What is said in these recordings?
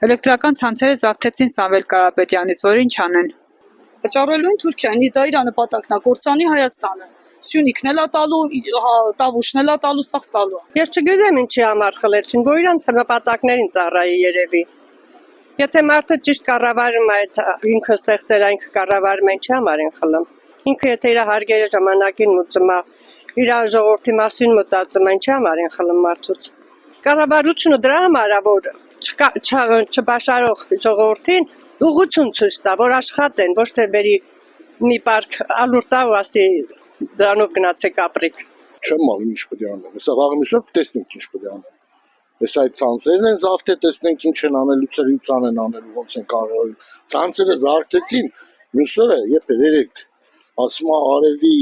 Էլեկտրական ցանցերը զավթեցին Սամվել Կարապետյանից, որ ինչ անեն։ Վճարելու են Թուրքիային, դա իր նպատակն է, կործանի Հայաստանը։ Սյունիքն էլ է տալու, տավուշն էլ է տալու, սաղ տալու։ Ես չգիտեմ ինչի համար խլեցին, որ իրանց նպատակներին ծառայի երևի։ Եթե մարդը ճիշտ կառավարում է, ինքը ստեղծել այն կառավարում են, չի համար են խլում։ Ինքը եթե իր հարգերը ժամանակին մտածում է, իր ժողովրդի մասին մտածում են, չի համար են խլում մարդուց։ Կառավարությունը դրա համար է, որ չբաշարող ժողովրդին ուղղություն ցույց տա, որ աշխատեն, ոչ թե բերի մի պարկ ալուր տա ու ասի դրանով գնացեք ապրեք։ Չեմ անում ինչ պետք է անեմ։ Հեսա վաղը միսով տեսնենք ինչ պետք է անեմ։ Ես այդ ցանցերն են զավթե տեսնենք ինչ են անելու, ծրիցան են անելու, ոնց են կարող։ Ցանցերը զարթեցին, մյուսները երբ երեք ասում է արևի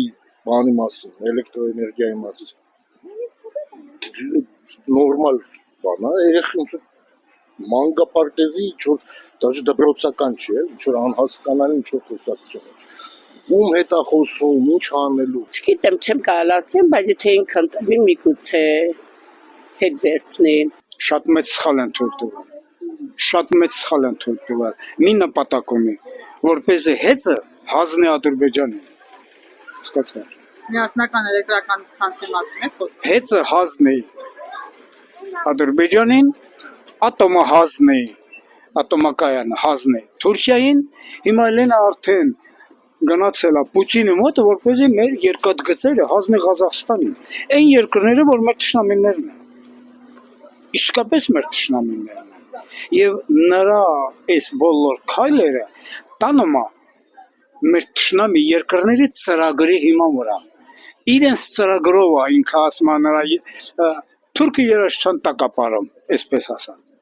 բանի մասին, էլեկտրոէներգիայի մասին։ Նորմալ բան է, երեխան մանկապարտեզի ինչ-որ դաժե դպրոցական չի, ինչ-որ անհասկանալի ինչ-որ խոսակցություն է։ Ում հետ է խոսում, ինչ անելու։ Չգիտեմ, չեմ կարող ասեմ, բայց եթե ինքը ընտրվի միգուցե հետ վերցնեն։ Շատ մեծ սխալ են թույլ տվել։ Շատ մեծ սխալ են թույլ տվել։ Մի նպատակ ունի, որպեսզի հեծը հանձնի Ադրբեջանին։ Հասկացա՞ր։ Միասնական էլեկտրական ցանցի մասին է խոսքը։ Հեծը հանձնի Ադրբեջանին, ատոմը հանձնի, ատոմակայանը հանձնի Թուրքիային, հիմա Էլենը արդեն գնացել է Պուտինի մոտ, որպեսզի մեր երկաթգծերը հանձնի Ղազախստանին։ Այն երկրները, որ մեր թշնամիներն են։ Իսկապես մեր թշնամիներն են։ Եվ նրա այս բոլոր քայլերը տանում է մեր թշնամի երկրների ծրագրի հիման վրա։ Իրենց ծրագրով է ինքը ասում է նրա թուրքը երաշտության տակ ապարում, այսպես ասած։